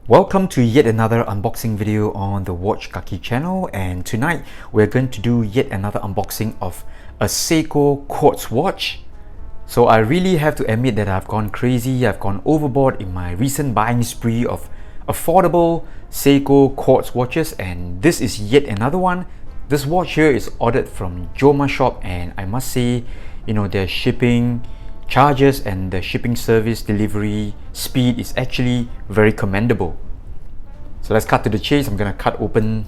Welcome to yet another unboxing video on the Watch Kaki channel, and tonight we're going to do yet another unboxing of a Seiko Quartz watch. So I really have to admit that I've gone crazy, I've gone overboard in my recent buying spree of affordable Seiko Quartz watches, and this is yet another one. This watch here is ordered from Joma Shop, and I must say, their shipping charges and the shipping service delivery speed is actually very commendable. So let's cut to the chase. I'm gonna cut open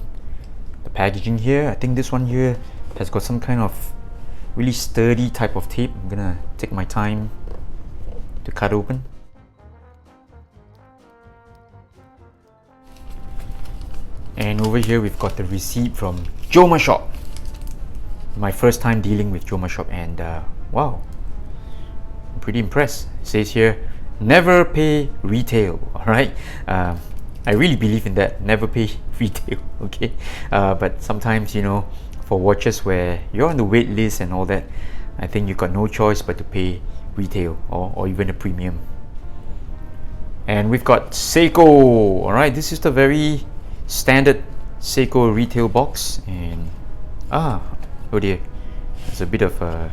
the packaging here. I think this one here has got some kind of really sturdy type of tape. I'm gonna take my time to cut open. And over here we've got the receipt from Joma Shop. My first time dealing with Joma Shop, and wow, I'm pretty impressed. It says here, never pay retail. Alright, I really believe in that, never pay retail. Okay, but sometimes, for watches where you're on the wait list and all that, I think you've got no choice but to pay retail or even a premium. And we've got Seiko. Alright, this is the very standard Seiko Retail Box, and oh dear, there's a bit of a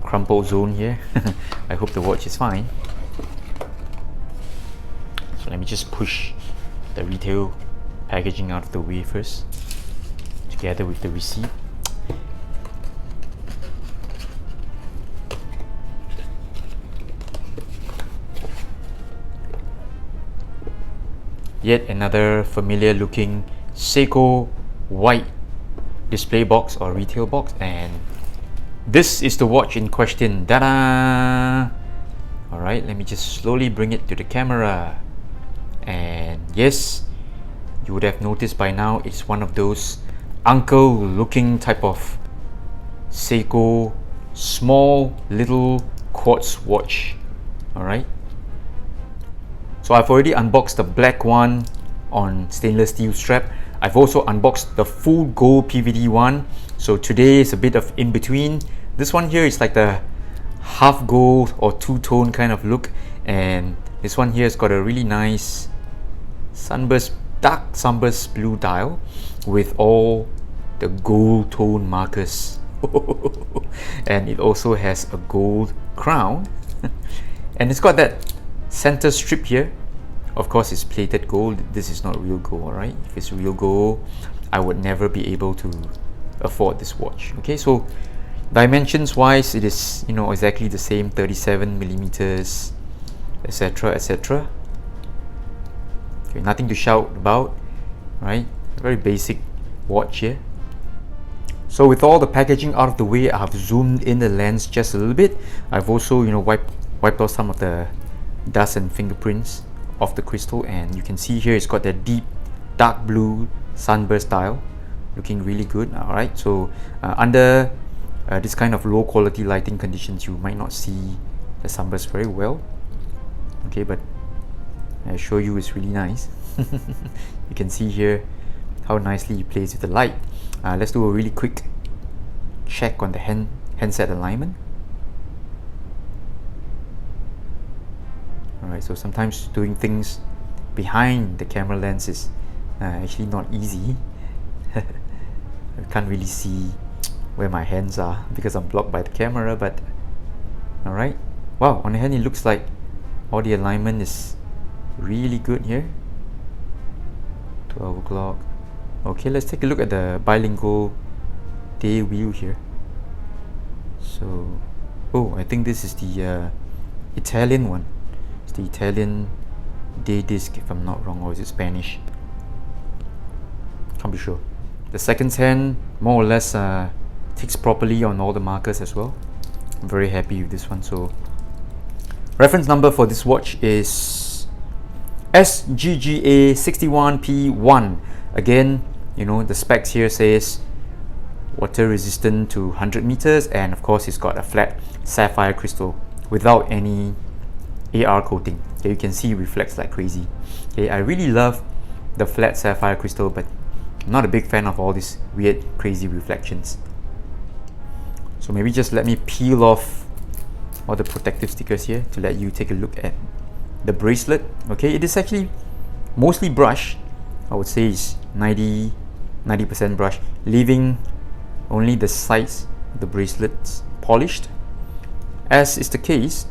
crumpled zone here. I hope the watch is fine. So let me just push the retail packaging out of the way first, together with the receipt. Yet another familiar looking Seiko white display box or retail box, and this is the watch in question. Ta-da! Alright, let me just slowly bring it to the camera. And yes, you would have noticed by now, it's one of those uncle looking type of Seiko small little quartz watch. Alright, so I've already unboxed the black one on stainless steel strap. I've also unboxed the full gold PVD one. So today is a bit of in between. This one here is like the half gold or two-tone kind of look, and this one here has got a really nice dark sunburst blue dial with all the gold tone markers. And it also has a gold crown. And it's got that center strip here. Of course, it's plated gold. This is not real gold, alright? If it's real gold, I would never be able to afford this watch. Okay, so dimensions wise, it is exactly the same, 37 millimeters, etc, etc. Okay, nothing to shout about, right? A very basic watch here. So with all the packaging out of the way, I've zoomed in the lens just a little bit. I've also wiped off some of the dust and fingerprints off the crystal, and you can see here it's got that deep dark blue sunburst dial, looking really good. Alright, so under this kind of low quality lighting conditions, you might not see the sunburst very well. Okay, but I assure you it's really nice. You can see here how nicely it plays with the light. Let's do a really quick check on the handset alignment. Alright, so sometimes doing things behind the camera lens is actually not easy. I can't really see where my hands are because I'm blocked by the camera, but alright. Wow, on the hand it looks like all the alignment is really good here. 12 o'clock. Okay, let's take a look at the bilingual day wheel here. So, oh, I think this is the Italian one. It's the Italian day disc, if I'm not wrong, or is it Spanish? Can't be sure. The seconds hand more or less ticks properly on all the markers as well. I'm very happy with this one. So reference number for this watch is SGGA61P1. Again, the specs here says water resistant to 100 meters, and of course it's got a flat sapphire crystal without any AR coating. Okay, you can see it reflects like crazy. Okay, I really love the flat sapphire crystal, but I'm not a big fan of all these weird crazy reflections. So maybe just let me peel off all the protective stickers here to let you take a look at the bracelet. Okay, it is actually mostly brush. I would say is 90% brush, leaving only the sides of the bracelets polished, as is the case,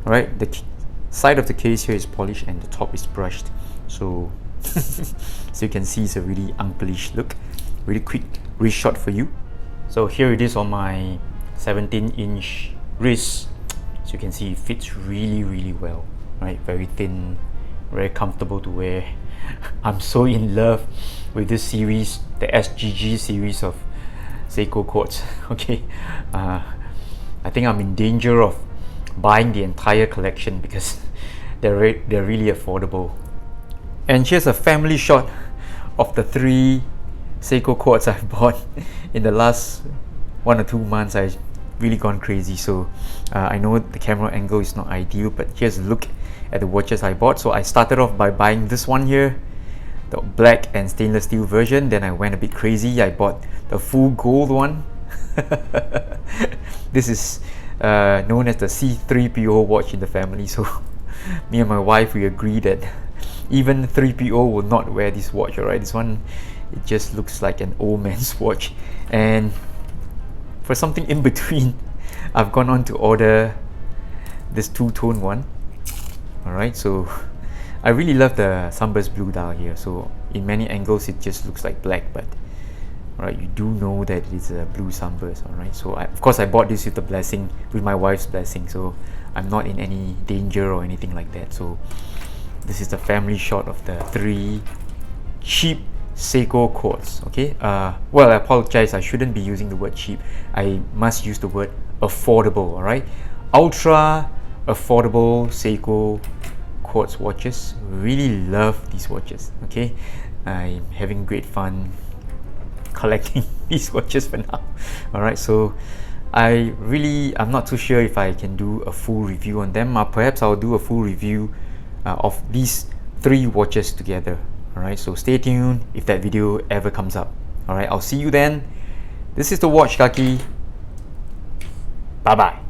right? The side of the case here is polished and the top is brushed. So so you can see it's a really unpolished look. Really quick wrist shot for you. So here it is on my 17-inch wrist. So you can see it fits really well, right? Very thin, very comfortable to wear. I'm so in love with this series, the SGG series of Seiko Quartz. Okay, I think I'm in danger of buying the entire collection because they're really affordable. And here's a family shot of the 3 Seiko Quartz I've bought in the last 1 or 2 months. I've really gone crazy. So I know the camera angle is not ideal, but here's a look at the watches I bought. So I started off by buying this one here, the black and stainless steel version. Then I went a bit crazy. I bought the full gold one. This is known as the C3PO watch in the family. So me and my wife, we agree that even 3PO will not wear this watch. Alright, this one, it just looks like an old man's watch. And for something in between, I've gone on to order this two-tone one. Alright, so I really love the sunburst blue dial here. So in many angles it just looks like black, but alright, you do know that it's a blue sunburst. Alright, so of course I bought this with the blessing, with my wife's blessing, so I'm not in any danger or anything like that. So this is the family shot of the 3 cheap Seiko Quartz. Okay, well, I apologize, I shouldn't be using the word cheap. I must use the word affordable. Alright, ultra affordable Seiko Quartz watches. Really love these watches. Okay, I'm having great fun collecting these watches for now. Alright, so I'm not too sure if I can do a full review on them. Perhaps I'll do a full review of these 3 watches together. Alright, so stay tuned if that video ever comes up. Alright, I'll see you then. This is the Watch Kaki. Bye bye.